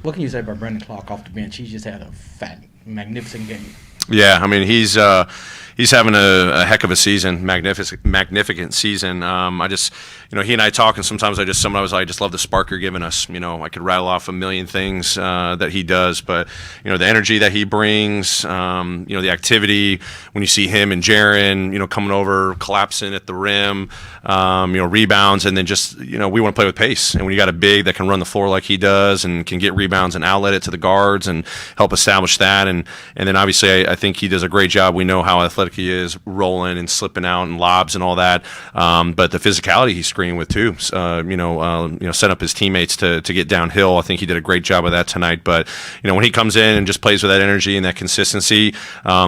What can you say about Brandon Clark off the bench? He just had a magnificent game. Yeah, I mean he's having a heck of a season, magnificent season. I just, he and I talk, and sometimes I just love the spark you're giving us. I could rattle off a million things that he does, but the energy that he brings, the activity when you see him and Jaren, coming over, collapsing at the rim, rebounds, and then just we want to play with pace. And when you got a big that can run the floor like he does and can get rebounds and outlet it to the guards and help establish that, and then obviously I think he does a great job. We know how athletic he is, rolling and slipping out and lobs and all that. But the physicality he's screening with too, set up his teammates to get downhill. I think he did a great job of that tonight. But when he comes in and just plays with that energy and that consistency,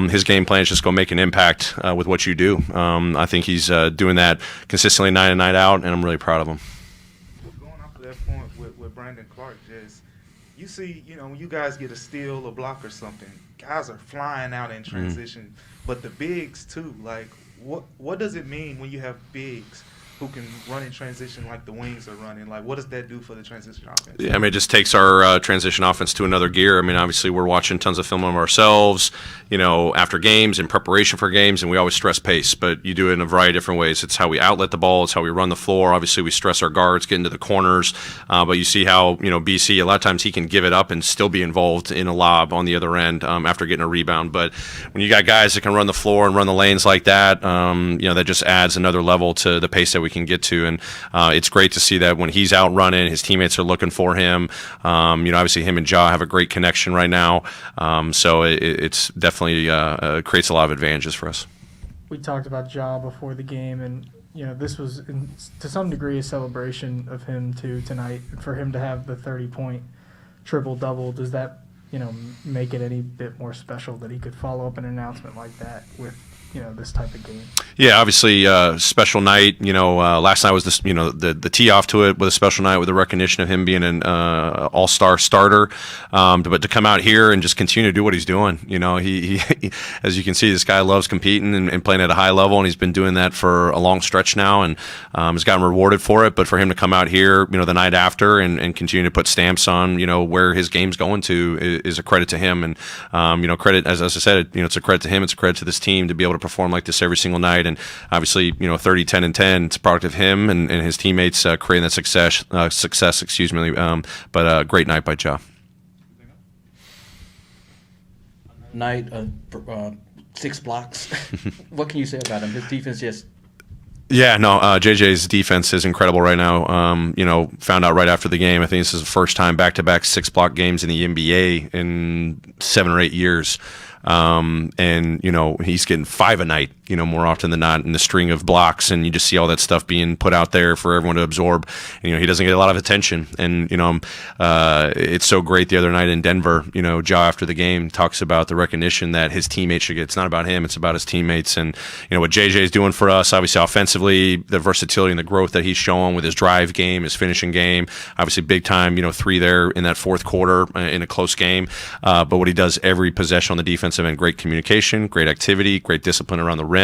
his game plan is just going to make an impact with what you do. I think he's doing that consistently night in, night out, and I'm really proud of him. Going off of that point with Brandon Clark, just you see, when you guys get a steal, a block, or something, guys are flying out in transition. But the bigs too, like what does it mean when you have bigs who can run in transition like the wings are running? Like, what does that do for the transition offense? Yeah, I mean, it just takes our transition offense to another gear. I mean, obviously, we're watching tons of film of ourselves, after games, in preparation for games, and we always stress pace. But you do it in a variety of different ways. It's how we outlet the ball. It's how we run the floor. Obviously, we stress our guards, get into the corners. But you see how, BC, a lot of times he can give it up and still be involved in a lob on the other end after getting a rebound. But when you got guys that can run the floor and run the lanes like that, that just adds another level to the pace that we can get to. And it's great to see that when he's out running, his teammates are looking for him. Obviously him and Ja have a great connection right now. So it's definitely creates a lot of advantages for us. We talked about Ja before the game, and this was to some degree a celebration of him too tonight. For him to have the 30-point triple-double, does that make it any bit more special that he could follow up an announcement like that with this type of game? Yeah, obviously, special night. Last night was this, the tee off to it with a special night with the recognition of him being an all-star starter. But to come out here and just continue to do what he's doing, he as you can see, this guy loves competing and playing at a high level, and he's been doing that for a long stretch now, and has gotten rewarded for it. But for him to come out here, the night after and continue to put stamps on, where his game's going to is a credit to him. And, credit, as I said, it's a credit to him. It's a credit to this team to be able to perform like this every single night. And obviously, 30, 10, and 10, it's a product of him and his teammates creating that success. But a great night by Ja. Night, 6 blocks. What can you say about him? His defense just... Yeah, no, JJ's defense is incredible right now. Found out right after the game, I think this is the first time back-to-back 6-block games in the NBA in 7 or 8 years. And he's getting 5 a night, more often than not in the string of blocks, and you just see all that stuff being put out there for everyone to absorb. And, he doesn't get a lot of attention, and it's so great. The other night in Denver, Ja after the game talks about the recognition that his teammates should get. It's not about him; it's about his teammates. And what JJ is doing for us, obviously offensively, the versatility and the growth that he's showing with his drive game, his finishing game, obviously big time, 3 there in that fourth quarter in a close game. But what he does every possession on the defensive end, great communication, great activity, great discipline around the rim.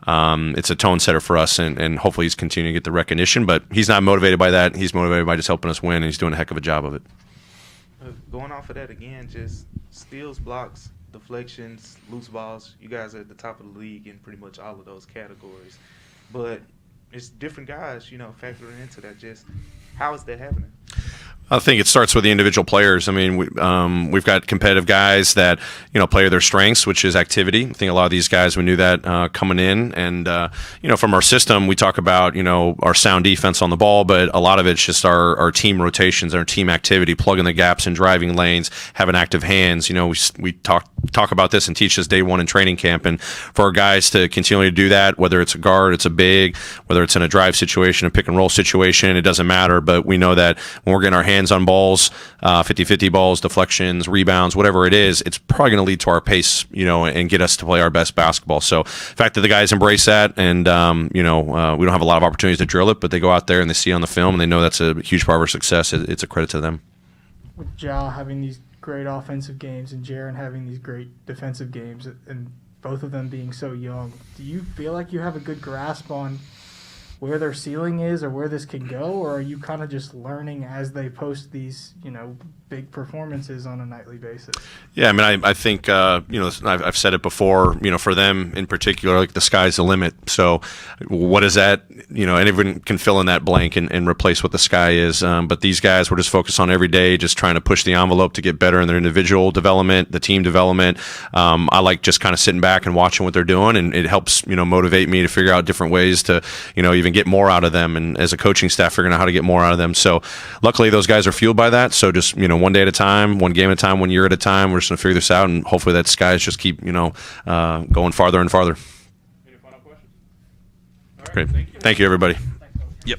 It's a tone setter for us, and hopefully he's continuing to get the recognition. But he's not motivated by that. He's motivated by just helping us win, and he's doing a heck of a job of it. Going off of that again, just steals, blocks, deflections, loose balls. You guys are at the top of the league in pretty much all of those categories. But it's different guys, factoring into that. Just how is that happening? I think it starts with the individual players. I mean, we've got competitive guys that play their strengths, which is activity. I think a lot of these guys, we knew that coming in, and from our system, we talk about our sound defense on the ball, but a lot of it's just our team rotations, our team activity, plugging the gaps in driving lanes, having active hands. We talk about this and teach this day one in training camp, and for our guys to continually do that, whether it's a guard, it's a big, whether it's in a drive situation, a pick and roll situation, it doesn't matter. But we know that when we're getting our hands on balls, 50-50 balls, deflections, rebounds, whatever it is, it's probably going to lead to our pace, and get us to play our best basketball. So the fact that the guys embrace that, and we don't have a lot of opportunities to drill it, but they go out there and they see on the film and they know that's a huge part of our success. It's a credit to them. With Ja having these great offensive games and Jaren having these great defensive games, and both of them being so young, do you feel like you have a good grasp on where their ceiling is or where this can go, or are you kind of just learning as they post these, big performances on a nightly basis? Yeah, I mean, I think, I've said it before, for them in particular, like the sky's the limit. So what is that? Anyone can fill in that blank and replace what the sky is. But these guys were just focused on every day, just trying to push the envelope to get better in their individual development, the team development. I like just kind of sitting back and watching what they're doing, and it helps, motivate me to figure out different ways to, even get more out of them. And as a coaching staff, figuring out how to get more out of them. So luckily those guys are fueled by that. So just, one day at a time, one game at a time, 1 year at a time, we're just going to figure this out, and hopefully that skies just keep, going farther and farther. Any final questions? Great. Thank you, everybody. Yep.